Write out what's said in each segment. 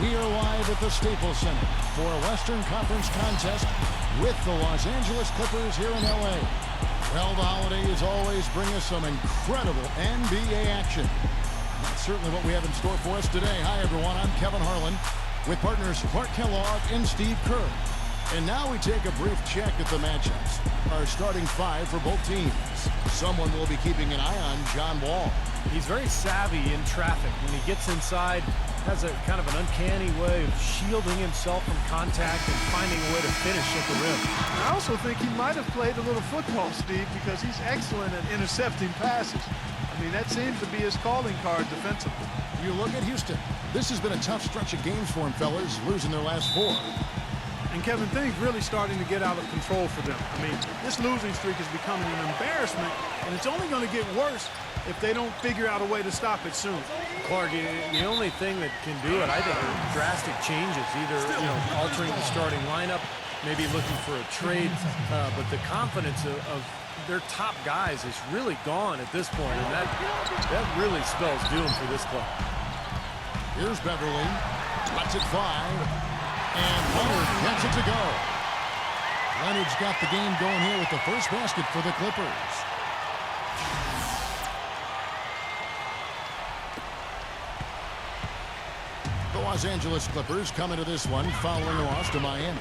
We are live at the Staples Center for a Western Conference contest with the Los Angeles Clippers here in L.A. Well, the holidays always bring us some incredible NBA action. That's certainly what we have in store for us today. Hi, everyone. I'm Kevin Harlan with partners Clark Kellogg and Steve Kerr. And now we take a brief check at the matchups. Our starting five for both teams. Someone will be keeping an eye on John Wall. He's very savvy in traffic. When he gets inside, has a kind of an uncanny way of shielding himself from contact and finding a way to finish at the rim. I also think he might have played a little football, Steve, because he's excellent at intercepting passes. I mean, that seems to be his calling card defensively. You look at Houston. This has been a tough stretch of games for him, fellas, losing their last 4. And Kevin, things really starting to get out of control for them. I mean, this losing streak is becoming an embarrassment, and it's only going to get worse if they don't figure out a way to stop it soon. Clark, the only thing that can do it, I think, are drastic changes. Either, altering the starting lineup, maybe looking for a trade, but the confidence of their top guys is really gone at this point, and that really spells doom for this club. Here's Beverly. Lets it fly. And Leonard gets it to go. Leonard's got the game going here with the first basket for the Clippers. The Los Angeles Clippers come into this one following a loss to Miami.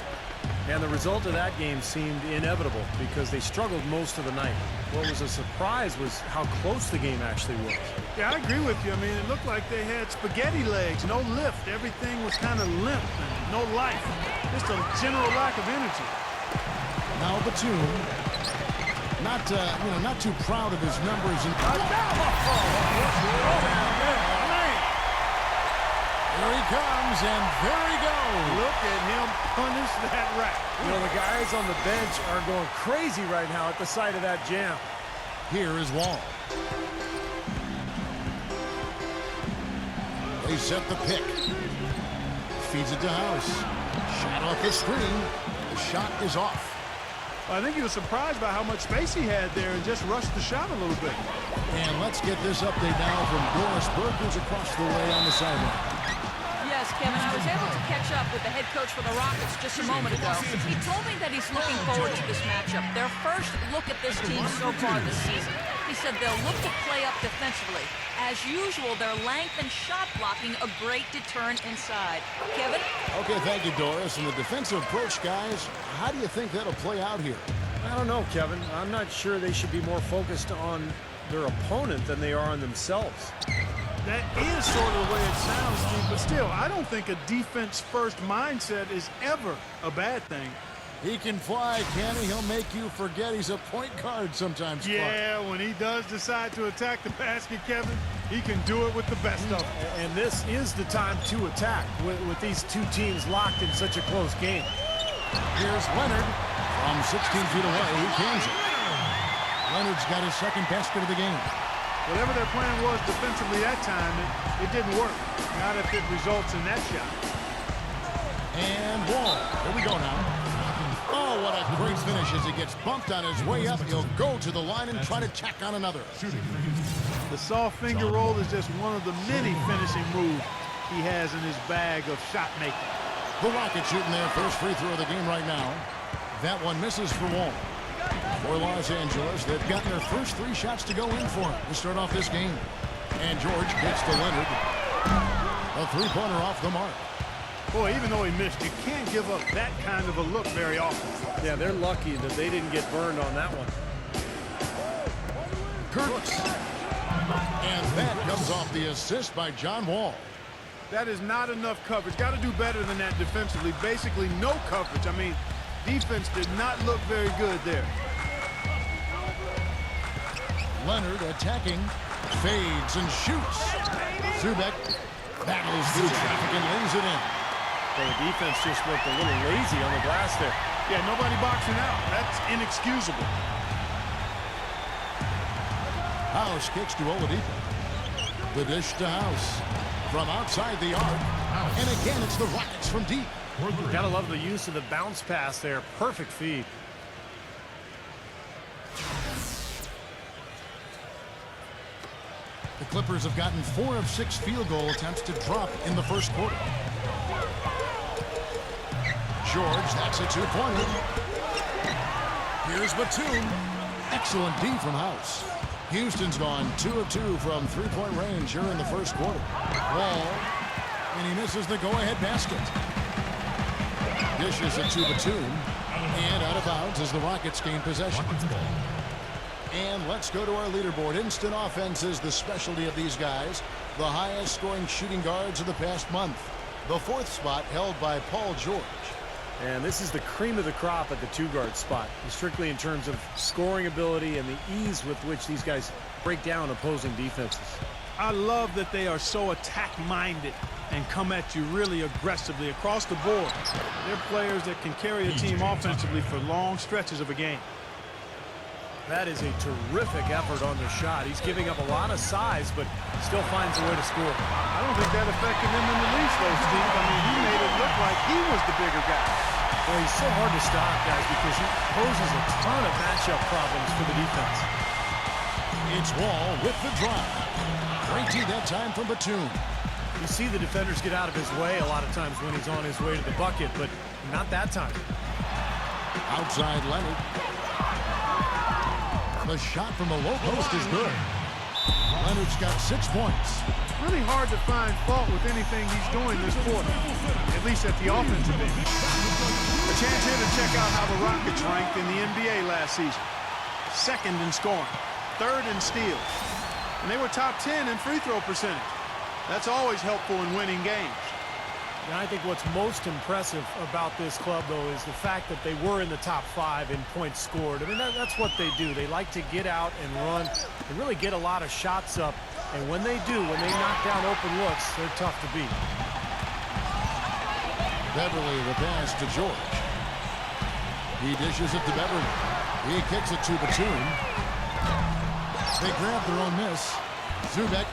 And the result of that game seemed inevitable because they struggled most of the night. What was a surprise was how close the game actually was. Yeah, I agree with you. I mean, it looked like they had spaghetti legs, no lift. Everything was kind of limp and no life. Just a general lack of energy. Now Batum, not too proud of his numbers. Here he comes, and there he goes. Look at him punish that rack. The guys on the bench are going crazy right now at the sight of that jam. Here is Wall. They set the pick. Feeds it to House. Shot off the screen. The shot is off. I think he was surprised by how much space he had there and just rushed the shot a little bit. And let's get this update now from Doris Burke, who's across the way on the sideline. Yes, Kevin, I was able to catch up with the head coach for the Rockets just a moment ago. He told me that he's looking forward to this matchup. Their first look at this team so far this season. He said they'll look to play up defensively. As usual, their length and shot blocking a great deterrent inside. Kevin? Okay, thank you, Doris. And the defensive approach, guys, how do you think that'll play out here? I don't know, Kevin. I'm not sure they should be more focused on their opponent than they are on themselves. That is sort of the way it sounds, Steve, but still, I don't think a defense-first mindset is ever a bad thing. He can fly, can he? He'll make you forget he's a point guard sometimes, Clark. Yeah, when he does decide to attack the basket, Kevin, he can do it with the best of them. And this is the time to attack with these two teams locked in such a close game. Here's Leonard from 16 feet away. He cans it. Leonard's got his second basket of the game. Whatever their plan was defensively that time, it didn't work. Not if it results in that shot. And Wall. Here we go now. Oh, what a great finish as he gets bumped on his way up. He'll go to the line and try to tack on another. The soft finger roll is just one of the many finishing moves he has in his bag of shot making. The Rockets shooting their first free throw of the game right now. That one misses for Wall. For Los Angeles, they've gotten their first 3 shots to go in for him to start off this game. And George gets to Leonard. A 3-pointer off the mark. Boy, even though he missed, you can't give up that kind of a look very often. Yeah, they're lucky that they didn't get burned on that one. Kurtz. And that comes off the assist by John Wall. That is not enough coverage. Got to do better than that defensively. Basically no coverage. I mean, defense did not look very good there. Leonard attacking, fades and shoots. Zubek battles through traffic and lays it in. Well, the defense just looked a little lazy on the glass there. Yeah, nobody boxing out. That's inexcusable. House kicks to Oladipo. The dish to House. From outside the arc. And again, it's the Rockets from deep. Gotta love the use of the bounce pass there. Perfect feed. The Clippers have gotten 4 of 6 field goal attempts to drop in the first quarter. George, that's a two-pointer. Here's Batum. Excellent D from House. Houston's gone 2 of 2 from three-point range here in the first quarter. Wall, and he misses the go-ahead basket. Dishes it to Batum, and out of bounds as the Rockets gain possession. And let's go to our leaderboard. Instant offense is the specialty of these guys. The highest scoring shooting guards of the past month. The 4th spot held by Paul George. And this is the cream of the crop at the 2-guard spot, strictly in terms of scoring ability and the ease with which these guys break down opposing defenses. I love that they are so attack-minded and come at you really aggressively across the board. They're players that can carry a team offensively for long stretches of a game. That is a terrific effort on the shot. He's giving up a lot of size, but still finds a way to score. I don't think that affected him in the least, though, Steve. I mean, he made it look like he was the bigger guy. Well, he's so hard to stop, guys, because he poses a ton of matchup problems for the defense. It's Wall with the drive. Great D that time from Batum. You see the defenders get out of his way a lot of times when he's on his way to the bucket, but not that time. Outside Leonard. The shot from the low post is good. Leonard's got 6 points. Really hard to find fault with anything he's doing this quarter, at least at the offensive end. A chance here to check out how the Rockets ranked in the NBA last season. 2nd in scoring, 3rd in steals, and they were top 10 in free throw percentage. That's always helpful in winning games. And I think what's most impressive about this club, though, is the fact that they were in the top 5 in points scored. I mean, that's what they do. They like to get out and run and really get a lot of shots up. And when they do, when they knock down open looks, they're tough to beat. Beverly the pass to George. He dishes it to Beverly. He kicks it to Batum. They grab their own miss. Zubek,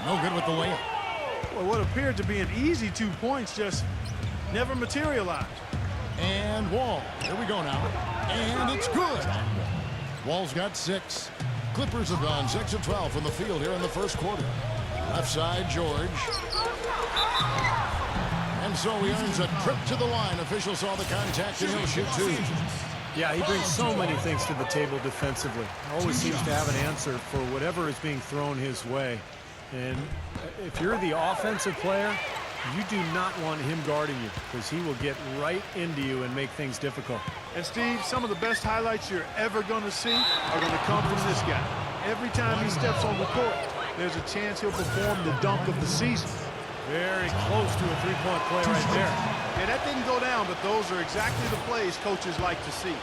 no good with the layup. Well, what appeared to be an easy 2 points just never materialized. And Wall. Here we go now. And it's good. Wall's got 6. Clippers have gone 6 of 12 from the field here in the first quarter. Left side, George. And so he earns a trip to the line. Official saw the contact and he'll shoot 2. Yeah, he brings so many things to the table defensively. Always seems to have an answer for whatever is being thrown his way. And if you're the offensive player, you do not want him guarding you because he will get right into you and make things difficult. And Steve, some of the best highlights you're ever going to see are going to come from this guy. Every time he steps on the court, there's a chance he'll perform the dunk of the season. Very close to a three-point play right there. Yeah, that didn't go down, but those are exactly the plays coaches like to see.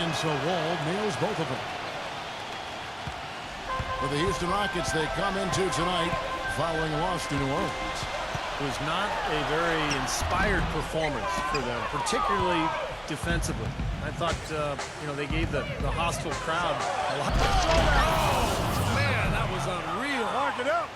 And so Wall nails both of them. For the Houston Rockets, they come into tonight following a loss to New Orleans. It was not a very inspired performance for them, particularly defensively. I thought, they gave the hostile crowd a lot. Oh, man, that was unreal. Mark it up.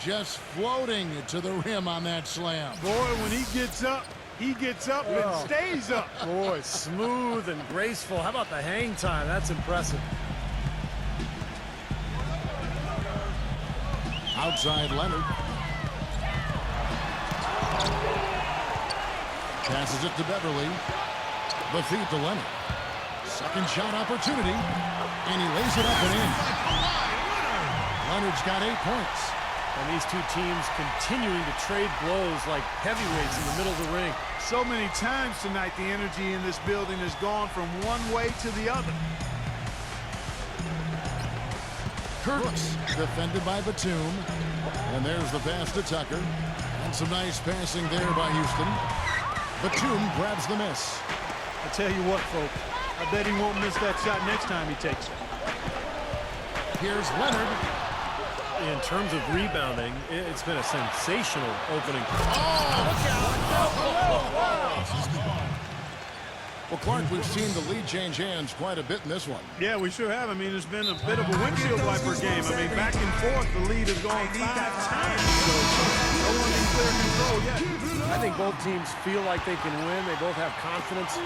Just floating to the rim on that slam. Boy, when he gets up and stays up. Boy, smooth and graceful. How about the hang time? That's impressive. Outside Leonard. Passes it to Beverly. The feed to Leonard. Second shot opportunity. And he lays it up and in. Leonard's got 8 points. And these two teams continuing to trade blows like heavyweights in the middle of the ring. So many times tonight, the energy in this building has gone from one way to the other. Curtis defended by Batum. And there's the pass to Tucker. And some nice passing there by Houston. Batum grabs the miss. I tell you what, folks, I bet he won't miss that shot next time he takes it. Here's Leonard. In terms of rebounding, it's been a sensational opening. Oh, look out! Well, Clark, we've seen the lead change hands quite a bit in this one. Yeah, we sure have. I mean, it's been a bit of a windshield wiper game. I mean, back and forth, the lead has gone 5 times. So no one in clear control yet. I think both teams feel like they can win. They both have confidence.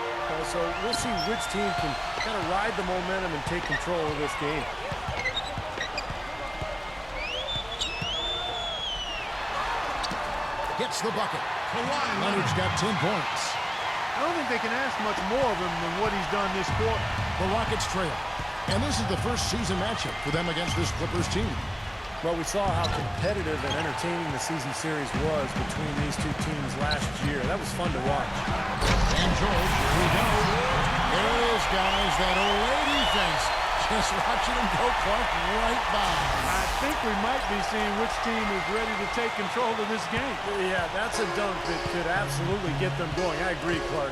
So we'll see which team can kind of ride the momentum and take control of this game. gets the bucket. Leonard's got 10 points. I don't think they can ask much more of him than what he's done this quarter. The Rockets trail. And this is the first season matchup for them against this Clippers team. Well, we saw how competitive and entertaining the season series was between these two teams last year. That was fun to watch. And George, here we go. There it is, guys. That Olay defense. Just watching him go Clark right by. I think we might be seeing which team is ready to take control of this game. Yeah, that's a dunk that could absolutely get them going. I agree, Clark.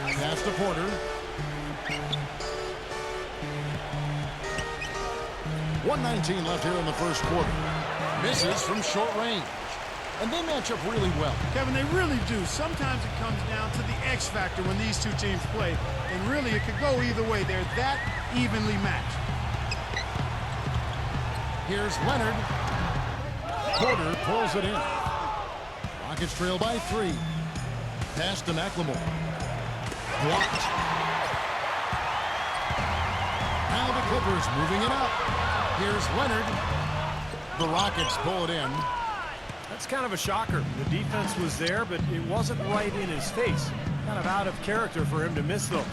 Pass to Porter. 1:19 left here in the first quarter. Misses from short range. And they match up really well. Kevin, they really do. Sometimes it comes down to the X factor when these two teams play. And really, it could go either way. They're that evenly matched. Here's Leonard. Porter pulls it in. Rockets trail by 3. Pass to McLemore. Blocked. Now the Clippers moving it up. Here's Leonard. The Rockets pull it in. That's kind of a shocker. The defense was there, but it wasn't right in his face. Kind of out of character for him to miss those.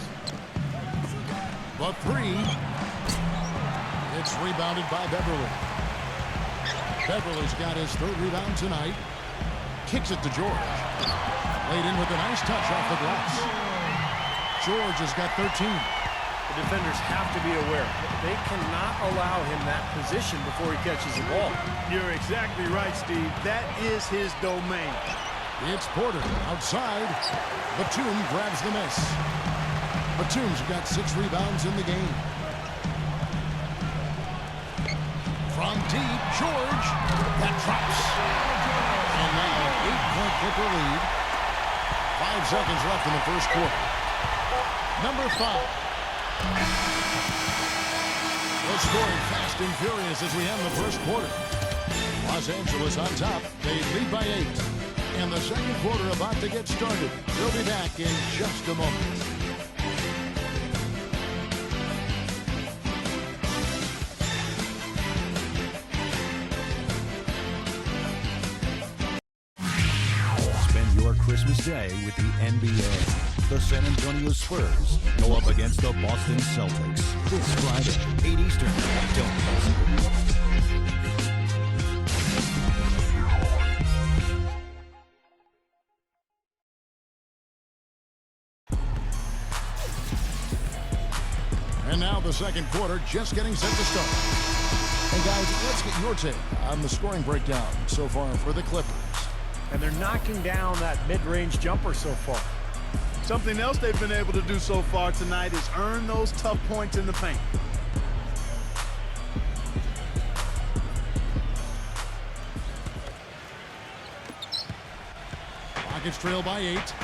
But 3. It's rebounded by Beverly. Beverly's got his 3rd rebound tonight. Kicks it to George. Laid in with a nice touch off the glass. George has got 13. The defenders have to be aware. They cannot allow him that position before he catches the ball. You're exactly right, Steve. That is his domain. It's Porter outside. Batum grabs the miss. Batum's got 6 rebounds in the game. From deep, George. That drops. And now an 8-point Clipper lead. 5 seconds left in the first quarter. Number 5. We're scoring fast and furious as we end the first quarter. Los Angeles on top. They lead by 8. And the second quarter about to get started. We'll be back in just a moment. Spend your Christmas day with the NBA. The San Antonio Spurs go up against the Boston Celtics this Friday, 8 Eastern. Don't miss it. And now the second quarter just getting set to start. Hey guys, let's get your take on the scoring breakdown so far for the Clippers. And they're knocking down that mid-range jumper so far. Something else they've been able to do so far tonight is earn those tough points in the paint. Rockets trail by 8.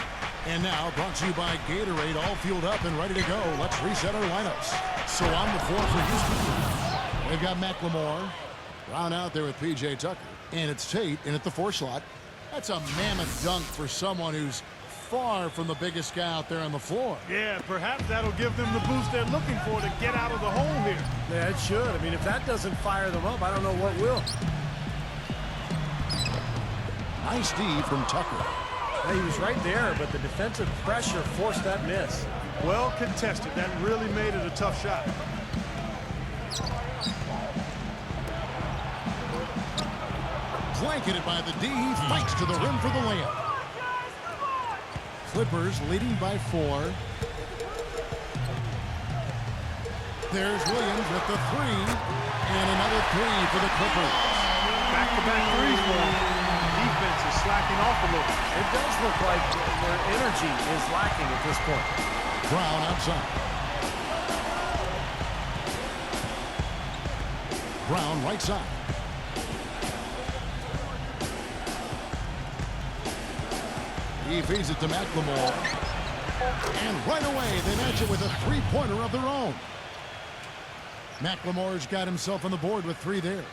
And now brought to you by Gatorade, all fueled up and ready to go. Let's reset our lineups. So on the floor for Houston, they've got McLemore. Brown out there with P.J. Tucker. And it's Tate in at the 4 slot. That's a mammoth dunk for someone who's far from the biggest guy out there on the floor. Yeah, perhaps that'll give them the boost they're looking for to get out of the hole here. Yeah, it should. I mean, if that doesn't fire them up, I don't know what will. Nice D from Tucker. Yeah, he was right there, but the defensive pressure forced that miss. Well contested. That really made it a tough shot. Blanketed by the D. He fights to the rim for the layup. Clippers leading by 4. There's Williams with the 3. And another 3 for the Clippers. Back-to-back threes for them. Defense is slacking off a little. It does look like their energy is lacking at this point. Brown outside. Brown right side. He feeds it to McLemore. And right away, they match it with a 3-pointer of their own. McLemore's got himself on the board with 3 there.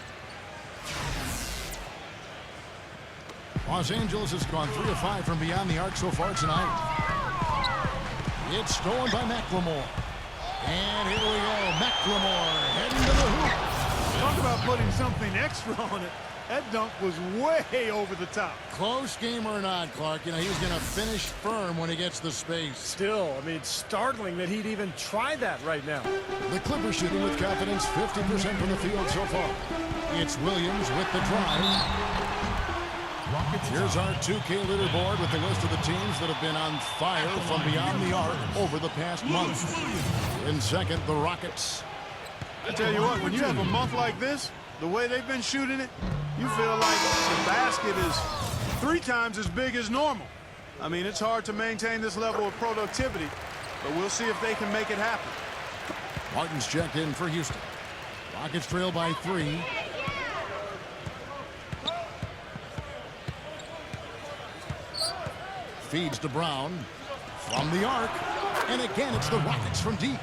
Los Angeles has gone 3 of 5 from beyond the arc so far tonight. It's stolen by McLemore. And here we go. McLemore heading to the hoop. Talk about putting something extra on it. That dunk was way over the top. Close game or not, Clark, you know, he's going to finish firm when he gets the space. Still, I mean, it's startling that he'd even try that right now. The Clippers shooting with confidence, 50% from the field so far. It's Williams with the drive. Here's our 2K leaderboard with the list of the teams that have been on fire from beyond the arc over the past month. In second, the Rockets. I tell you what, when you have a month like this, the way they've been shooting it, you feel like the basket is 3 times as big as normal. I mean, it's hard to maintain this level of productivity, but we'll see if they can make it happen. Martin's checked in for Houston. Rockets trail by 3. Feeds to Brown from the arc. And again, it's the Rockets from deep.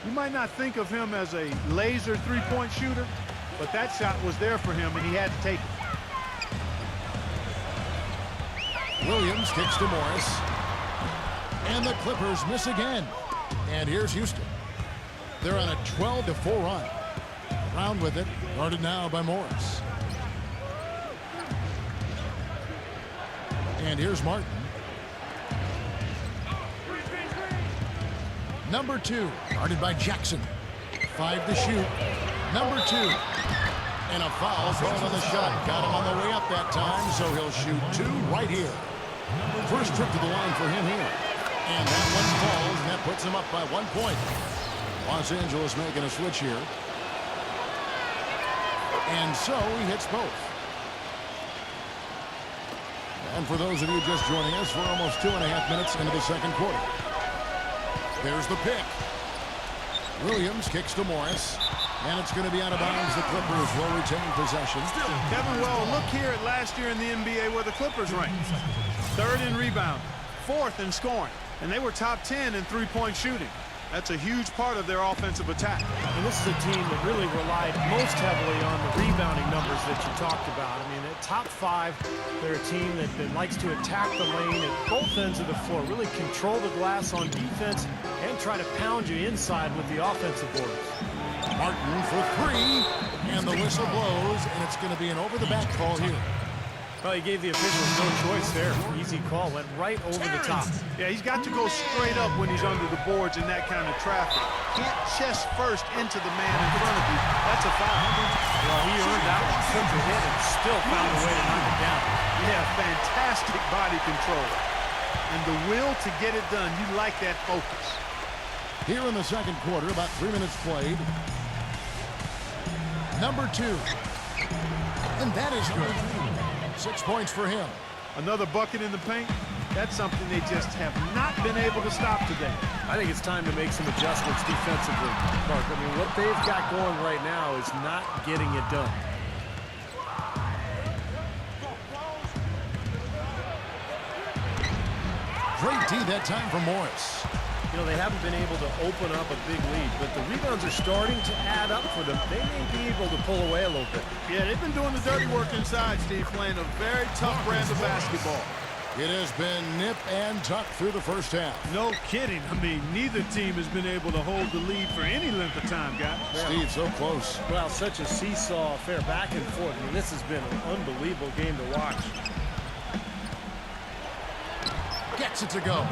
You might not think of him as a laser three-point shooter, but that shot was there for him, and he had to take it. Williams kicks to Morris. And the Clippers miss again. And here's Houston. They're on a 12-4 run. Brown with it. Guarded now by Morris. And here's Martin. Number 2, guarded by Jackson. 5 to shoot. Number 2. And a foul thrown on the shot. Got him on the way up that time, so he'll shoot 2 right here. First trip to the line for him here. And that one falls, and that puts him up by 1 point. Los Angeles making a switch here. And so he hits both. And for those of you just joining us, we're almost 2.5 minutes into the second quarter. There's the pick. Williams kicks to Morris. And it's going to be out of bounds. The Clippers will retain possession. Kevin, well, look here at last year in the NBA where the Clippers ranked. 3rd in rebound, 4th in scoring. And they were top 10 in three-point shooting. That's a huge part of their offensive attack. And this is a team that really relied most heavily on the rebounding numbers that you talked about. I mean, at top 5, they're a team that likes to attack the lane at both ends of the floor, really control the glass on defense, and try to pound you inside with the offensive boards. Martin for 3, and the whistle blows, and it's going to be an over-the-back call here. Well, he gave the officials no choice there. Easy call, went right over the top. Yeah, he's got to go straight up when he's under the boards in that kind of traffic. Can't chest first into the man in front of you. That's a foul. Well, he earned that one. Took the hit and still found a way to knock it down. Yeah, fantastic body control. And the will to get it done. You like that focus. Here in the second quarter, about 3 minutes played. Number 2. And that is good. 6 points for him. Another bucket in the paint. That's something they just have not been able to stop today. I think it's time to make some adjustments defensively, Mark. I mean, what they've got going right now is not getting it done. Great D that time for Morris. You know, they haven't been able to open up a big lead, but the rebounds are starting to add up for them. They may be able to pull away a little bit. Yeah, they've been doing the dirty work inside, Steve, playing a very tough brand of basketball. It has been nip and tuck through the first half. No kidding. I mean, neither team has been able to hold the lead for any length of time, guys. Steve, so close. Well, such a seesaw affair back and forth. I mean, this has been an unbelievable game to watch. Gets it to go.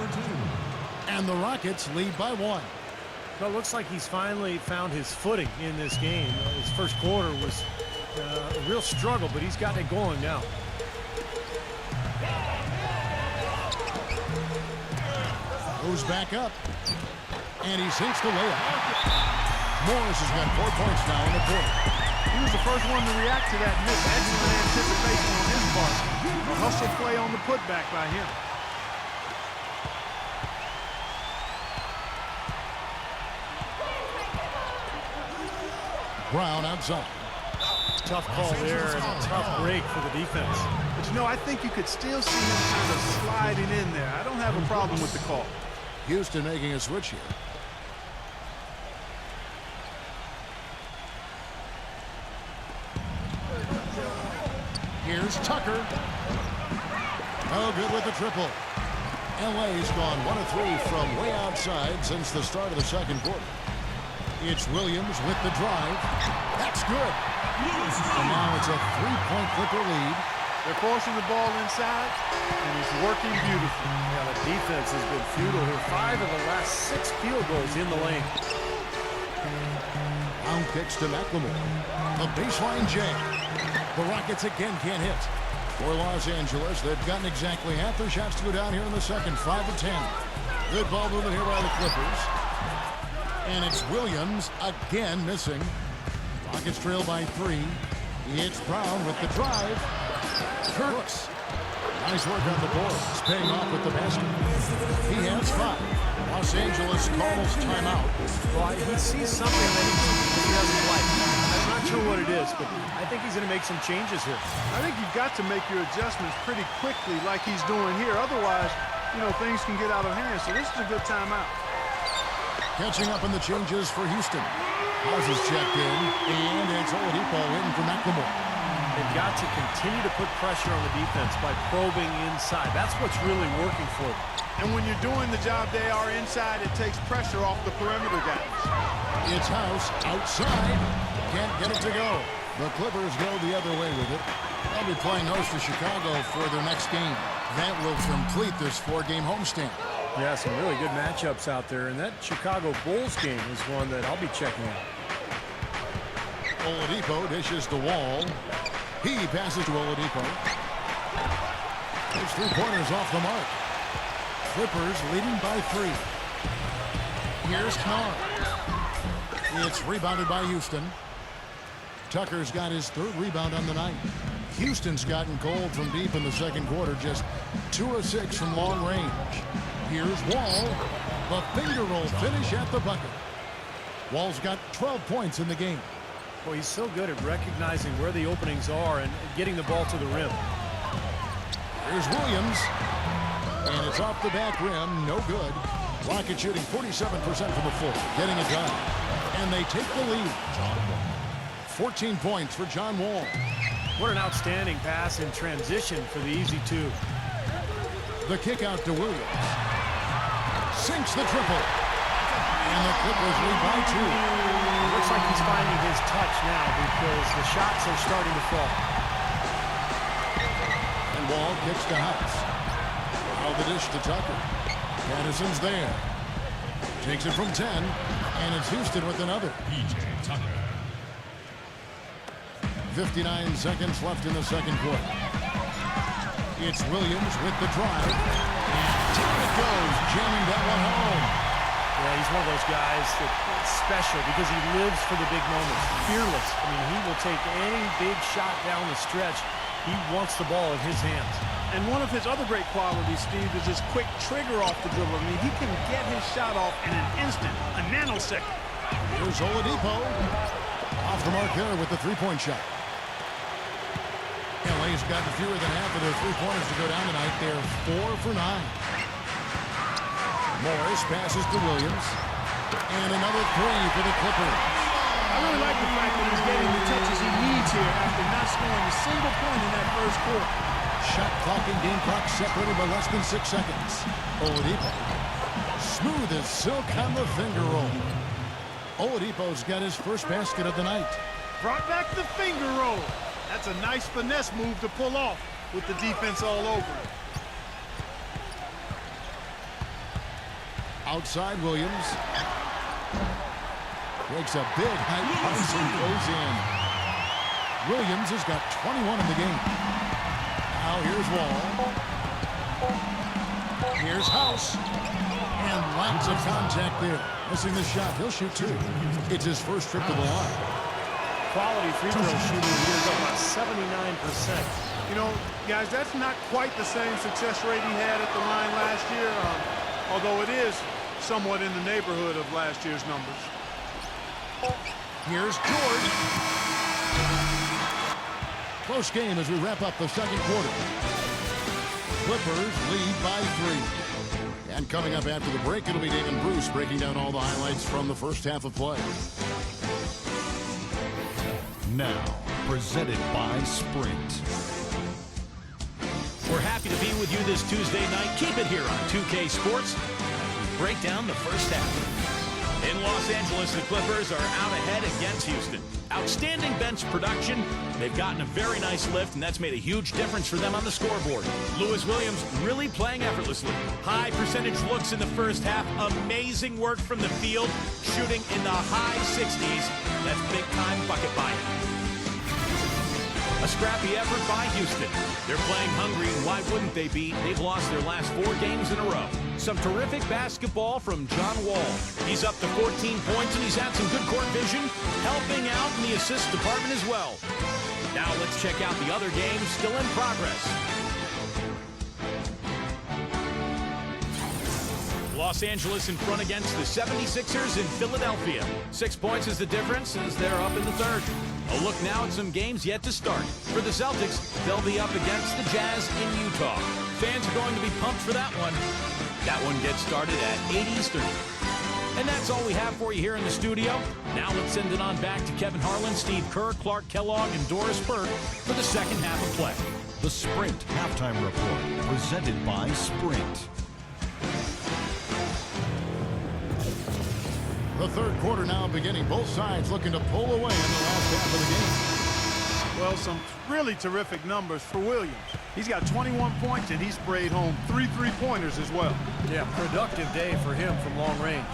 And the Rockets lead by 1. Well, it looks like he's finally found his footing in this game. His first quarter was a real struggle, but he's got it going now. Goes back up. And he sinks the layup. Morris has got 4 points now in the quarter. He was the first one to react to that miss. Excellent anticipation on his part. A hustle play on the putback by him. Brown outside. Tough call there and a tough break for the defense. But, you know, I think you could still see him kind of sliding in there. I don't have a problem with the call. Houston making a switch here. Here's Tucker. No good with the triple. LA's gone 1 of 3 from way outside since the start of the second quarter. It's Williams with the drive. That's good. And now it's a 3-point Clipper lead. They're forcing the ball inside, and it's working beautifully. Yeah, the defense has been futile here. 5 of the last 6 field goals in the lane. Round kicks to McLemore. The baseline jam. The Rockets again can't hit. For Los Angeles, they've gotten exactly half their shots to go down here in the second. 5 of 10. Good ball movement here by the Clippers. And it's Williams again missing. Rockets trail by 3. It's Brown with the drive. Kurtz. Nice work on the boards. Paying off with the basket. He has 5. Los Angeles calls timeout. Well, he sees something that he doesn't like. I'm not sure what it is, but I think he's going to make some changes here. I think you've got to make your adjustments pretty quickly like he's doing here. Otherwise, you know, things can get out of hand. So this is a good timeout. Catching up on the changes for Houston. Hawes is checked in, and it's Oladipo in for McLemore. They've got to continue to put pressure on the defense by probing inside. That's what's really working for them. And when you're doing the job they are inside, it takes pressure off the perimeter guys. It's House outside. Can't get it to go. The Clippers go the other way with it. They'll be playing host to Chicago for their next game. That will complete this 4-game homestand. Yeah, some really good matchups out there, and that Chicago Bulls game is one that I'll be checking out. Oladipo dishes the wall. He passes to Oladipo. His 3-pointers off the mark. Clippers leading by 3. Here's Carr. It's rebounded by Houston. Tucker's got his 3rd rebound on the night. Houston's gotten cold from deep in the second quarter, just 2 of 6 from long range. Here's Wall. The finger roll finish at the bucket. Wall's got 12 points in the game. Well, he's so good at recognizing where the openings are and getting the ball to the rim. Here's Williams. And it's off the back rim. No good. Rocket shooting 47% from the floor. Getting it done. And they take the lead. 14 points for John Wall. What an outstanding pass in transition for the easy 2. The kick out to Williams. Sinks the triple. And the Clippers lead by 2. It looks like he's finding his touch now because the shots are starting to fall. And Wall kicks to House. Now the dish to Tucker. Patterson's there. Takes it from 10. And it's Houston with another. PJ Tucker. 59 seconds left in the second quarter. It's Williams with the drive. And down it goes, jamming that one home. Yeah, he's one of those guys that's special because he lives for the big moments. Fearless. I mean, he will take any big shot down the stretch. He wants the ball in his hands. And one of his other great qualities, Steve, is his quick trigger off the dribble. I mean, he can get his shot off in an instant, a nanosecond. Here's Oladipo. Off the mark there with the 3-point shot. LA's gotten fewer than half of their 3-pointers to go down tonight. They're 4 for 9. Morris passes to Williams. And another 3 for the Clippers. I really like the fact that he's getting the touches he needs here after not scoring a single point in that first quarter. Shot clock and game clock separated by less than 6 seconds. Oladipo. Smooth as silk on the finger roll. Oladipo's got his first basket of the night. Brought back the finger roll. That's a nice finesse move to pull off with the defense all over it. Outside Williams. Breaks a big height pass and goes in. Williams has got 21 in the game. Now here's Wall. Here's House. And lots of contact there. Missing the shot. He'll shoot 2. It's his first trip to the line. Quality free throw shooting here is about 79%. You know, guys, that's not quite the same success rate he had at the line last year, although it is somewhat in the neighborhood of last year's numbers. Here's George. Close game as we wrap up the second quarter. Clippers lead by 3. And coming up after the break, it'll be Dave and Bruce breaking down all the highlights from the first half of play. Now, presented by Sprint. We're happy to be with you this Tuesday night. Keep it here on 2K Sports as we break down the first half. In Los Angeles, the Clippers are out ahead against Houston. Outstanding bench production. They've gotten a very nice lift, and that's made a huge difference for them on the scoreboard. Lewis Williams really playing effortlessly. High percentage looks in the first half. Amazing work from the field, shooting in the high 60s. That's big-time bucket by him. A scrappy effort by Houston. They're playing hungry, and why wouldn't they be? They've lost their last 4 games in a row. Some terrific basketball from John Wall. He's up to 14 points, and he's had some good court vision, helping out in the assist department as well. Now let's check out the other games still in progress. Los Angeles in front against the 76ers in Philadelphia. 6 points is the difference as they're up in the third. A look now at some games yet to start. For the Celtics, they'll be up against the Jazz in Utah. Fans are going to be pumped for that one. That one gets started at 8 Eastern. And that's all we have for you here in the studio. Now let's send it on back to Kevin Harlan, Steve Kerr, Clark Kellogg, and Doris Burke for the second half of play. The Sprint Halftime Report, presented by Sprint. The third quarter now beginning. Both sides looking to pull away in the last half of the game. Well, some really terrific numbers for Williams. He's got 21 points, and he sprayed home 3 3-pointers as well. Yeah, productive day for him from long range.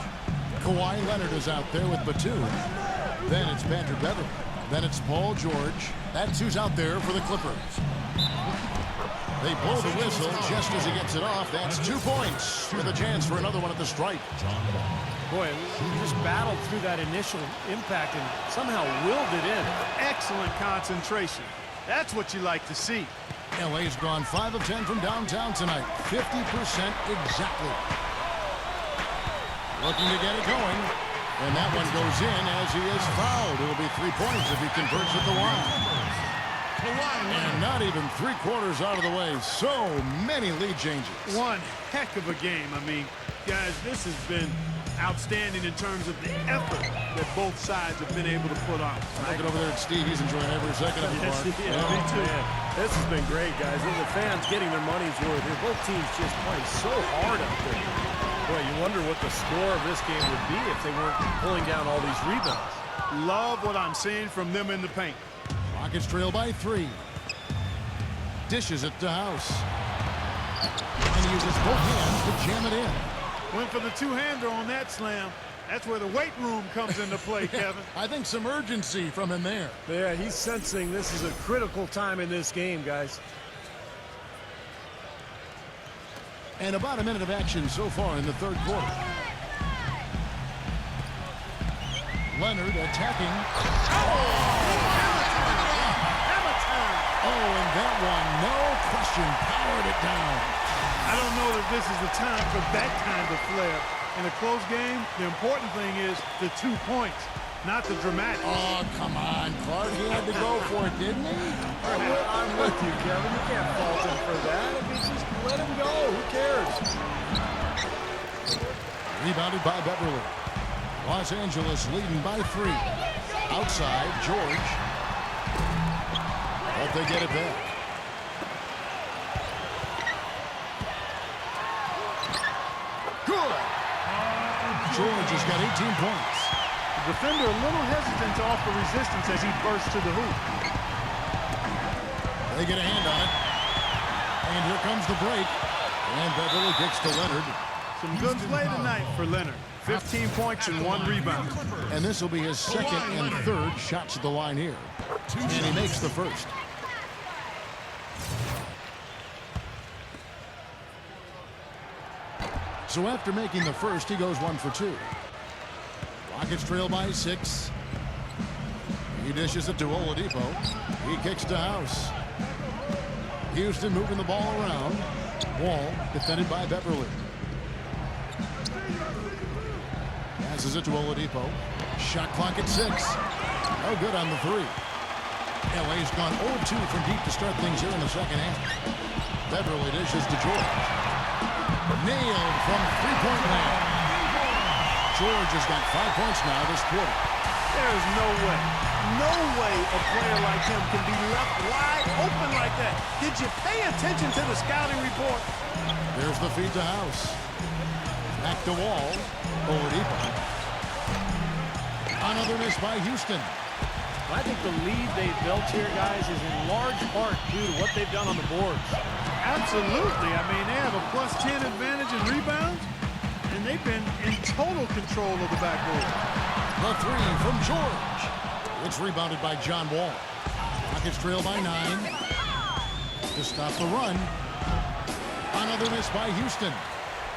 Kawhi Leonard is out there with Batum. Then it's Patrick Beverley. Then it's Paul George. That's who's out there for the Clippers. They blow the whistle just as he gets it off. That's 2 points with a chance for another one at the stripe. Boy, we just battled through that initial impact and somehow willed it in. Excellent concentration. That's what you like to see. LA's gone 5 of 10 from downtown tonight. 50% exactly. Looking to get it going. And that one goes in as he is fouled. It'll be 3 points if he converts at the line. And not even 3/4 out of the way. So many lead changes. One heck of a game. I mean, guys, this has been outstanding in terms of the effort that both sides have been able to put on. Looking over there at Steve. He's enjoying every second of it. Yes, Mark. me too. Man, this has been great, guys. And the fans getting their money's worth here. Both teams just playing so hard up there. Boy, you wonder what the score of this game would be if they weren't pulling down all these rebounds. Love what I'm seeing from them in the paint. Rockets trail by 3. Dishes it to House. And he uses both hands to jam it in. Went for the two-hander on that slam. That's where the weight room comes into play, Kevin. I think some urgency from him there. Yeah, he's sensing this is a critical time in this game, guys. And about a minute of action so far in the third quarter. Leonard attacking. Oh, and that one, no question, powered it down. I don't know that this is the time for that kind of flair. In a close game, the important thing is the 2 points, not the dramatic. Oh, come on, Clark. He had to go for it, didn't he? I'm with you, Kevin. You can't fault him for that. I mean, just let him go. Who cares? Rebounded by Beverley. Los Angeles leading by 3. Outside, George. But they get it back. Good. George has got 18 points. The defender a little hesitant to offer resistance as he bursts to the hoop. They get a hand on it. And here comes the break. And Beverley kicks to Leonard. Some good play tonight for Leonard. 15 points and 1 rebound. And this will be his second and third shots at the line here. And he makes the first. So after making the first, he goes 1 for 2. Rockets trail by 6. He dishes it to Oladipo. He kicks to House. Houston moving the ball around. Wall defended by Beverley. Passes it to Oladipo. Shot clock at 6. No good on the 3. LA's gone 0-2 from deep to start things here in the second half. Beverley dishes to George. Nailed from three-point land. George has got 5 points now this quarter. There is no way a player like him can be left wide open like that. Did you pay attention to the scouting report? There's the feed to House. Back to Wall. Oladipo. Another miss by Houston. I think the lead they've built here, guys, is in large part due to what they've done on the boards. Absolutely. I mean, they have a +10 advantage in rebounds, and they've been in total control of the backboard. The three from George. It's rebounded by John Wall. Rockets trail by 9. To stop the run. Another miss by Houston.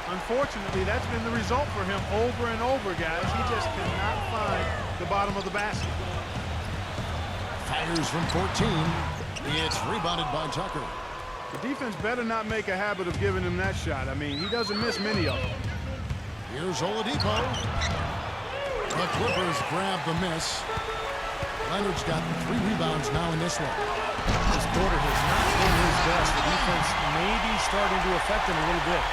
Unfortunately, that's been the result for him over and over, guys. He just cannot find the bottom of the basket. Fires from 14. It's rebounded by Tucker. The defense better not make a habit of giving him that shot. I mean, he doesn't miss many of them. Here's Oladipo. The Clippers grab the miss. Leonard's got 3 rebounds now in this one. This quarter has not been his best. The defense may be starting to affect him a little bit.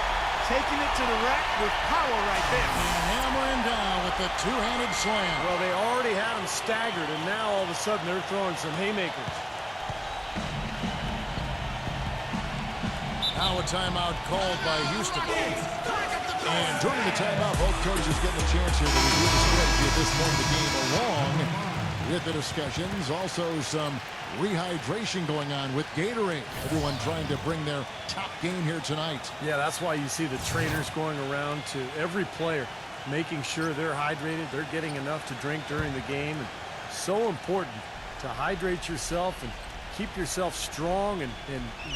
Taking it to the rack with power right there. And hammering down with the two-handed slam. Well, they already had him staggered, and now all of a sudden they're throwing some haymakers. Now a timeout called by Houston. And during the timeout, both coaches getting a chance here to review the strategy at this point of the game, along with the discussions. Also some rehydration going on with Gatorade. Everyone trying to bring their top game here tonight. Yeah, that's why you see the trainers going around to every player, making sure they're hydrated, they're getting enough to drink during the game. And so important to hydrate yourself and keep yourself strong and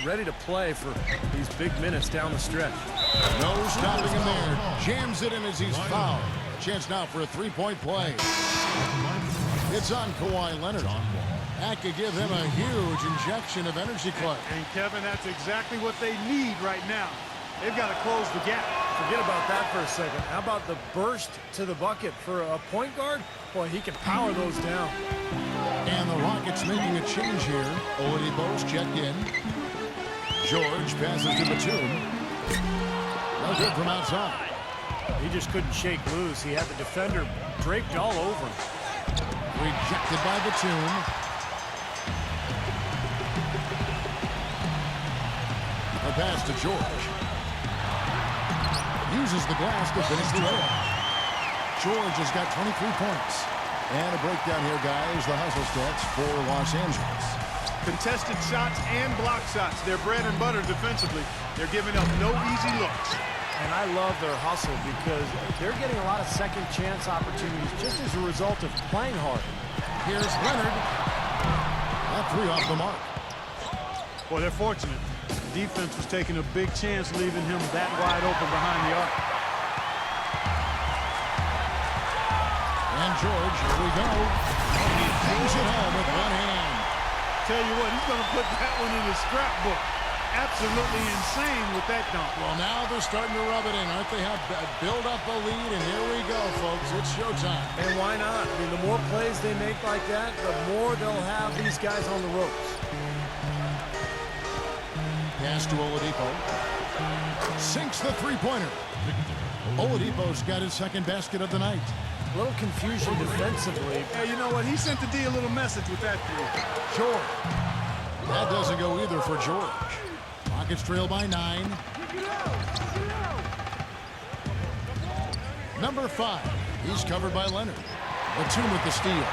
ready to play for these big minutes down the stretch. No stopping him there. Jams it in as he's fouled. A chance now for a three-point play. It's on Kawhi Leonard. That could give him a huge injection of energy, Clay. And Kevin, that's exactly what they need right now. They've got to close the gap. Forget about that for a second. How about the burst to the bucket for a point guard? Boy, he can power those down. And the Rockets making a change here. Oladipo's checked in. George passes to Batum. No good from outside. He just couldn't shake loose. He had the defender draped all over him. Rejected by Batum. A pass to George. Uses the glass to finish the drive. George has got 23 points. And a breakdown here, guys. The hustle stats for Los Angeles. Contested shots and block shots. They're bread and butter defensively. They're giving up no easy looks. And I love their hustle because they're getting a lot of second chance opportunities just as a result of playing hard. Here's Leonard. That 3 off the mark. Well, they're fortunate. The defense was taking a big chance leaving him that wide open behind the arc. And George, here we go. And he brings it home with one hand. Tell you what, he's going to put that one in his scrapbook. Absolutely insane with that dunk. Well, now they're starting to rub it in, aren't they? Have build up a lead, and here we go, folks. It's showtime. And why not? I mean, the more plays they make like that, the more they'll have these guys on the ropes. Pass to Oladipo. Sinks the three-pointer. Oladipo's got his second basket of the night. A little confusion defensively. Hey, you know what? He sent the D a little message with that three. George. That doesn't go either for George. Rockets trail by 9. Number 5. He's covered by Leonard. Batum with the steal.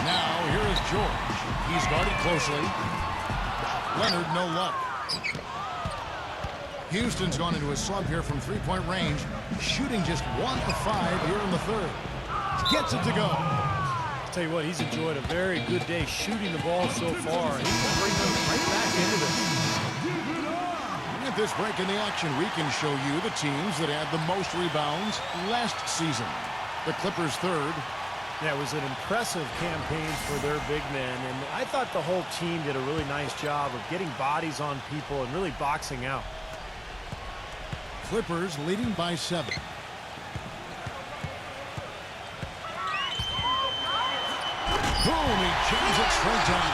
Now, here is George. He's guarded closely. Leonard, no luck. Houston's gone into a slump here from three-point range, shooting just 1 of 5 here in the third. Gets it to go. I'll tell you what, he's enjoyed a very good day shooting the ball so far. He can bring them right back into this. At this break in the action, we can show you the teams that had the most rebounds last season. The Clippers third. Yeah, it was an impressive campaign for their big men, and I thought the whole team did a really nice job of getting bodies on people and really boxing out. Clippers leading by 7. Boom, he jams it straight down.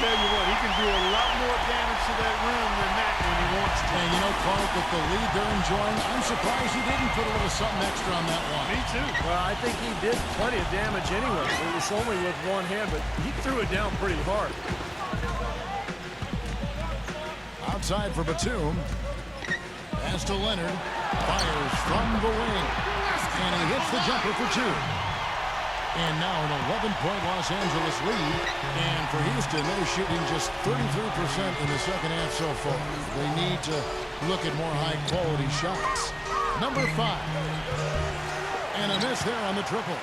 Tell you what, he can do a lot more damage to that rim than that when he wants to. And you know, Clark, with the lead they're enjoying, I'm surprised he didn't put a little something extra on that one. Me too. Well, I think he did plenty of damage anyway. It was only with one hand, but he threw it down pretty hard. Outside for Batum. Pass to Leonard. Fires from the wing. And he hits the jumper for two. And now an 11-point Los Angeles lead. And for Houston, they're shooting just 33% in the second half so far. They need to look at more high-quality shots. Number 5. And a miss there on the triple.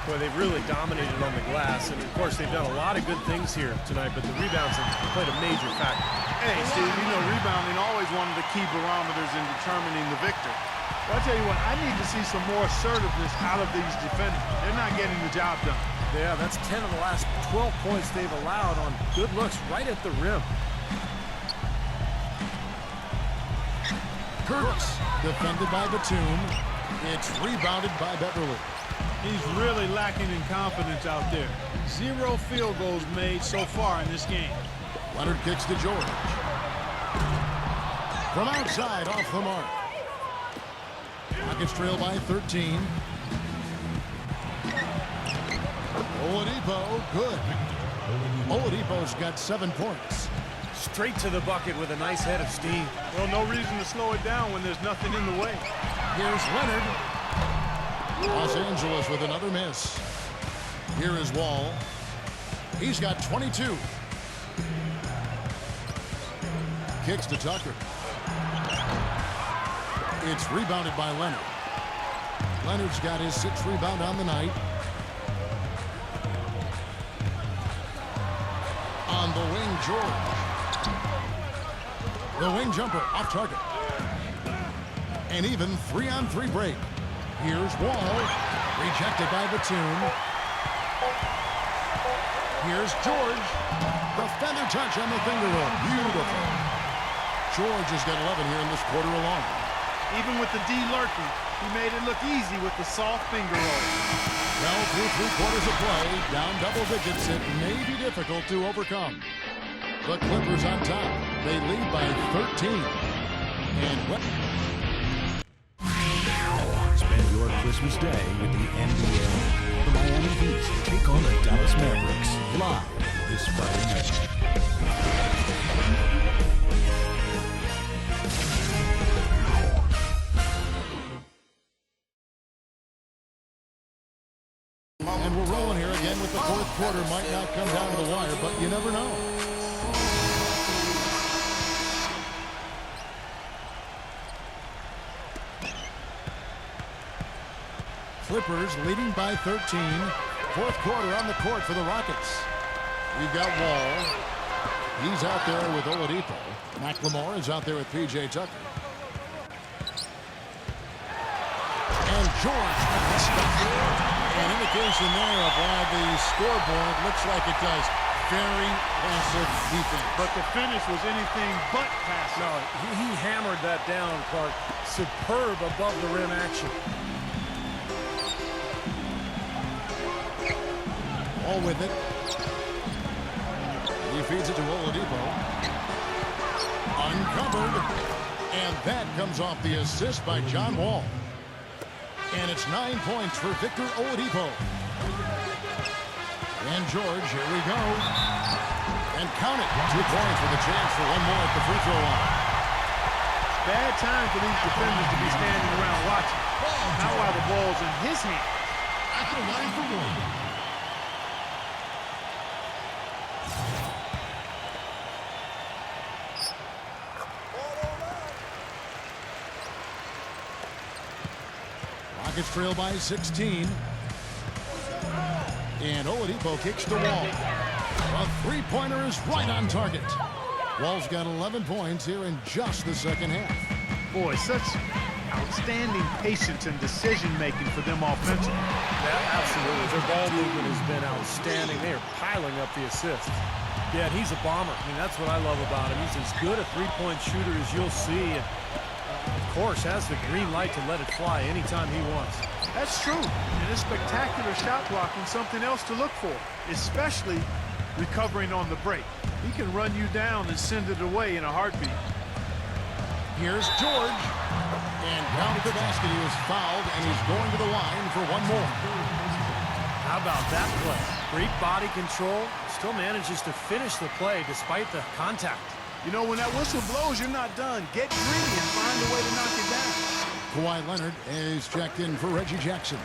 Well, they've really dominated on the glass. And, of course, they've done a lot of good things here tonight, but the rebounds have played a major factor. Hey, Steve, you know rebounding always one of the key barometers in determining the victor. But I'll tell you what, I need to see some more assertiveness out of these defenders. They're not getting the job done. Yeah, that's 10 of the last 12 points they've allowed on good looks right at the rim. Kurtz, defended by Batum. It's rebounded by Beverly. He's really lacking in confidence out there. 0 field goals made so far in this game. Leonard kicks to George. From outside, off the mark. Rockets trail by 13. Oladipo, good. Oladipo's got 7 points. Straight to the bucket with a nice head of steam. Well, no reason to slow it down when there's nothing in the way. Here's Leonard. Los Angeles with another miss. Here is Wall. He's got 22. Kicks to Tucker. It's rebounded by Leonard. Leonard's got his 6th rebound on the night. On the wing, George. The wing jumper off target. And even 3-on-3 break. Here's Wall. Rejected by Batum. Here's George. The feather touch on the finger roll. Beautiful. George has got 11 here in this quarter alone. Even with the D lurking, he made it look easy with the soft finger roll. Well, through 3 quarters of play, down double digits, it may be difficult to overcome. The Clippers on top. They lead by 13. And what? Spend your Christmas day with the NBA. The Miami Heat take on the Dallas Mavericks live this Friday night. And we're rolling here again with the 4th quarter. Might not come down to the wire, but you never know. Clippers leading by 13. 4th quarter on the court for the Rockets. We've got Wall. He's out there with Oladipo. McLemore is out there with P.J. Tucker. And George. An indication there of why the scoreboard looks like it does. Very passive defense. But the finish was anything but passive. No, he hammered that down, Clark. Superb above the rim action. All with it. He feeds it to Oladipo. Uncovered. And that comes off the assist by John Wall. And it's 9 points for Victor Oladipo. And George, here we go. And count it. 2 points with a chance for one more at the free throw line. Bad time for these defenders to be standing around watching. Now while the ball's in his hand. At the line for one. Rockets trail by 16. And Oladipo kicks to Wall. A 3-pointer is right on target. Wall's got 11 points here in just the second half. Boy, such outstanding patience and decision-making for them offensively. Yeah, absolutely. Their ball movement has been outstanding. They are piling up the assists. Yeah, he's a bomber. I mean, that's what I love about him. He's as good a three-point shooter as you'll see. And, of course, has the green light to let it fly anytime he wants. That's true. And his spectacular shot blocking something else to look for, especially recovering on the break. He can run you down and send it away in a heartbeat. Here's George. And down to the basket, he was fouled, and he's going to the line for one more. How about that play? Great body control. Still manages to finish the play despite the contact. You know, when that whistle blows, you're not done. Get greedy and find a way to knock it down. Kawhi Leonard is checked in for Reggie Jackson.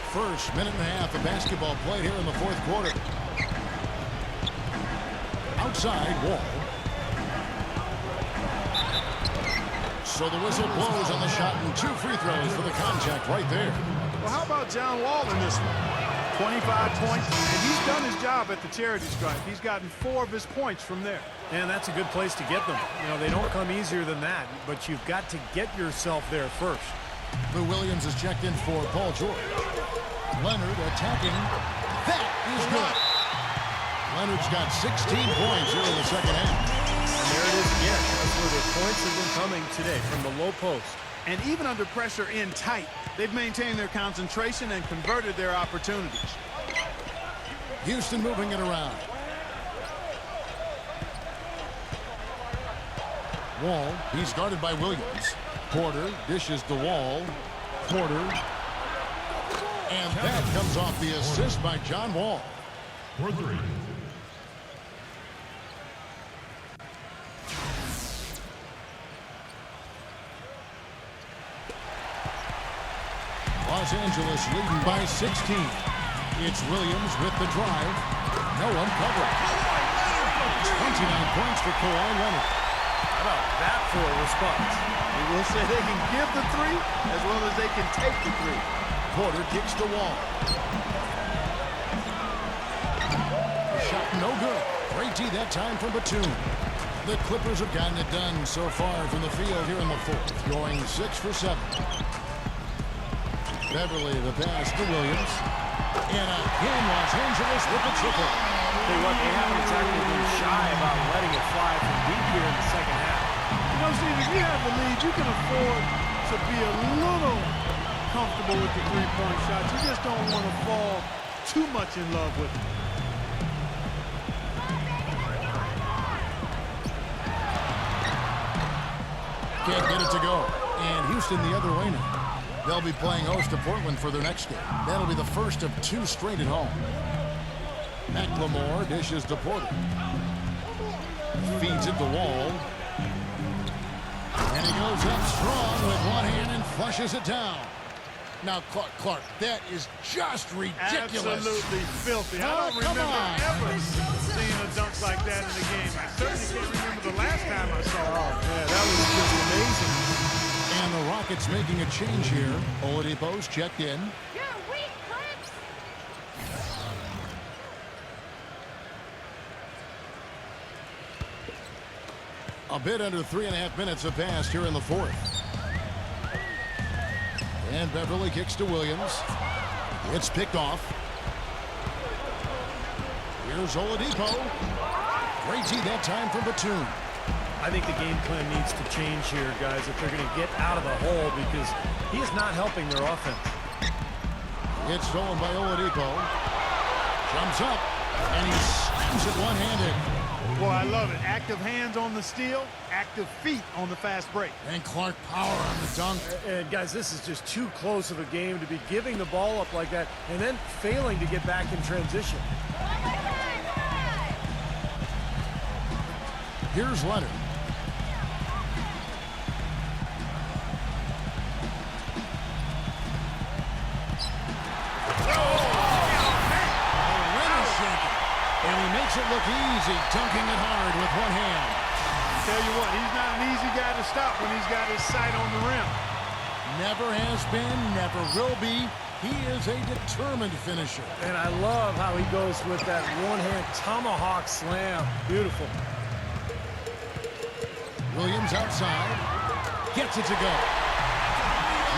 First minute and a half of basketball played here in the fourth quarter. Outside, Wall. So the whistle blows on the shot and 2 free throws for the contact right there. Well, how about John Wall in this one? 25 points, and he's done his job at the charity stripe. He's gotten 4 of his points from there. And that's a good place to get them. You know, they don't come easier than that, but you've got to get yourself there first. Lou Williams is checked in for Paul George. Leonard attacking. That is good. Leonard's got 16 points here in the second half. And there it is again. That's where the points have been coming today, from the low post. And even under pressure in tight, they've maintained their concentration and converted their opportunities. Houston moving it around. Wall, he's guarded by Williams. Porter dishes the Wall. Porter. And that comes off the assist by John Wall. For 3. Los Angeles leading by 16. It's Williams with the drive. No one covering. 29 points for Kawhi Leonard. How about that for a response? We will say they can give the 3 as well as they can take the 3. Porter kicks the Wall. Shot no good. Great D that time from Batum. The Clippers have gotten it done so far from the field here in the fourth, going 6 for 7. Beverly the pass to Williams. And again, Los Angeles with the triple. Tell you what, they haven't exactly been shy about letting it fly from deep here in the second half. You know, Steve, if you have the lead, you can afford to be a little comfortable with the three-point shots. You just don't want to fall too much in love with it. Can't get it to go. And Houston the other way now. They'll be playing host to Portland for their next game. That'll be the first of 2 straight at home. McLemore dishes to Porter. Feeds it to Wall. And he goes up strong with one hand and flushes it down. Now, Clark, that is just ridiculous. Absolutely filthy. I don't remember ever seeing a dunk like that in the game. I certainly can't remember the last time I saw it. Yeah, that was just amazing. And the Rockets making a change here. Oladipo's checked in. You're weak, Clips. A bit under 3.5 minutes have passed here in the fourth. And Beverly kicks to Williams. It's picked off. Here's Oladipo. Great D that time for Batum. I think the game plan needs to change here, guys, if they're going to get out of the hole, because he's not helping their offense. It's stolen by Oladipo. Jumps up, and he slams it one-handed. Boy, I love it. Active hands on the steal, active feet on the fast break. And Clark power on the dunk. And, guys, this is just too close of a game to be giving the ball up like that and then failing to get back in transition. Here's Leonard. And he makes it look easy, dunking it hard with one hand. Tell you what, he's not an easy guy to stop when he's got his sight on the rim. Never has been, never will be. He is a determined finisher. And I love how he goes with that one-hand tomahawk slam. Beautiful. Williams outside. Gets it to go.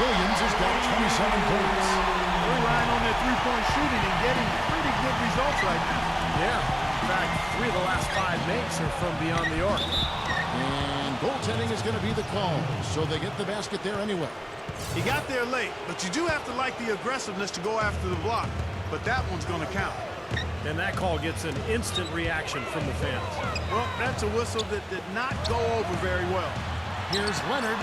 Williams has got 27 points. They're relying on their three-point shooting and getting pretty good results right now. Yeah. In fact, 3 of the last 5 makes are from beyond the arc. And goaltending is going to be the call, so they get the basket there anyway. He got there late, but you do have to like the aggressiveness to go after the block. But that one's going to count. And that call gets an instant reaction from the fans. Well, that's a whistle that did not go over very well. Here's Leonard.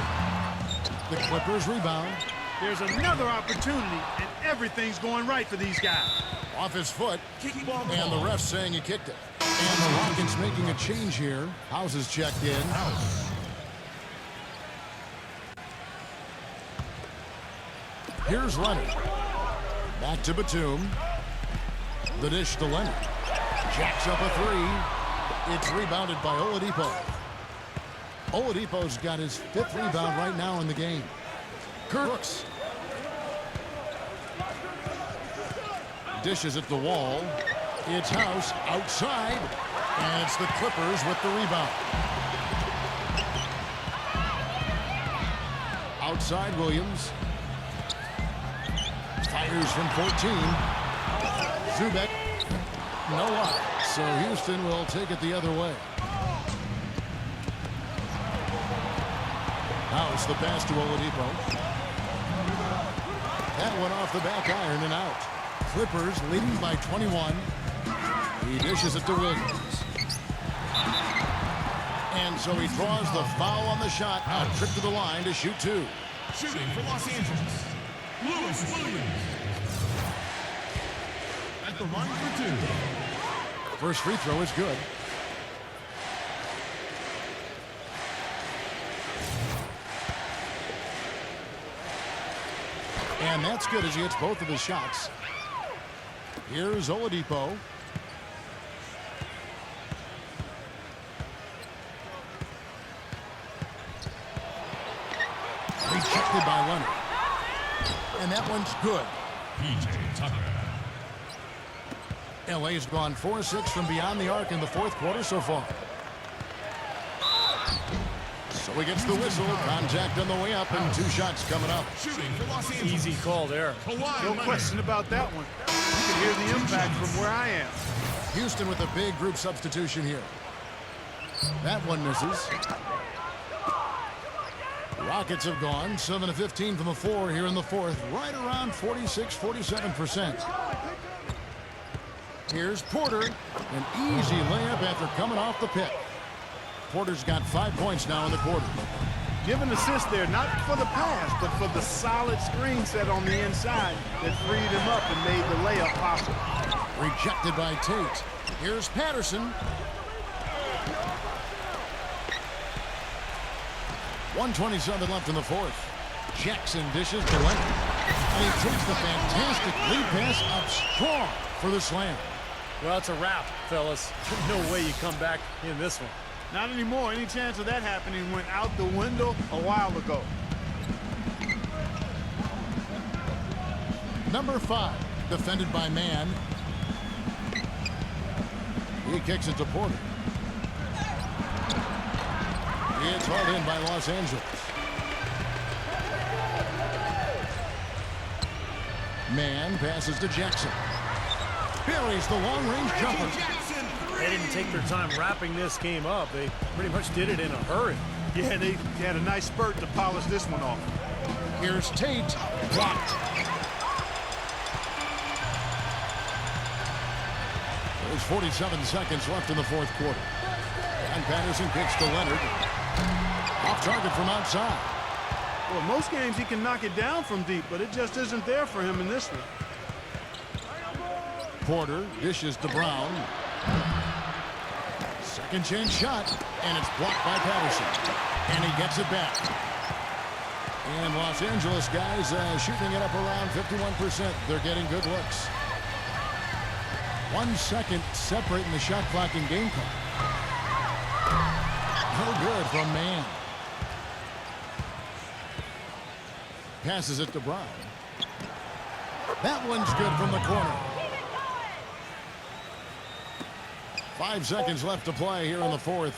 The Clippers rebound. There's another opportunity, and everything's going right for these guys. Off his foot, and the ref saying he kicked it. And the Rockets making a change here. House is checked in. Here's Leonard. Back to Batum. The dish to Leonard. Jacks up a three. It's rebounded by Oladipo. Oladipo's got his 5th rebound right now in the game. Brooks. Dishes at the wall. It's House outside. And it's the Clippers with the rebound. Outside Williams. Fires from 14. Zubek. No luck. So Houston will take it the other way. House the pass to Oladipo. That one off the back iron and out. Clippers leading by 21. He dishes it to Williams. And so he draws the foul on the shot. A trip to the line to shoot 2. Shooting for Los Angeles, Lewis Williams. At the line for 2. First free throw is good. And that's good as he hits both of his shots. Here's Oladipo. Rejected by Leonard. And that one's good. PJ Tucker. LA's gone 4-6 from beyond the arc in the 4th quarter so far. So he gets the whistle. Contact on the way up and 2 shots coming up. Shooting for Los Angeles. Easy call there. No question about that one. You can hear the impact from where I am. Houston with a big group substitution here. That one misses. Rockets have gone 7 of 15 from the floor here in the 4th, right around 46-47%. Here's Porter, an easy layup after coming off the pick. Porter's got 5 points now in the quarter. Give an assist there, not for the pass, but for the solid screen set on the inside that freed him up and made the layup possible. Rejected by Tate. Here's Patterson. 1:27 left in the 4th. Jackson dishes to Leonard. And he takes the fantastic lead pass up strong for the slam. Well, it's a wrap, fellas. No way you come back in this one. Not anymore. Any chance of that happening went out the window a while ago. Number 5, defended by Mann. He kicks it to Porter. It's hauled in by Los Angeles. Mann passes to Jackson. Buries the long-range jumper. They didn't take their time wrapping this game up. They pretty much did it in a hurry. Yeah, they had a nice spurt to polish this one off. Here's Tate. Blocked. There's 47 seconds left in the 4th quarter. And Patterson kicks to Leonard. Off target from outside. Well, most games he can knock it down from deep, but it just isn't there for him in this one. Porter dishes to Brown. Second chance shot, and it's blocked by Patterson. And he gets it back. And Los Angeles guys shooting it up around 51%. They're getting good looks. 1 second separating the shot clock and game clock. No good from Mann. Passes it to Brown. That one's good from the corner. 5 seconds left to play here in the 4th.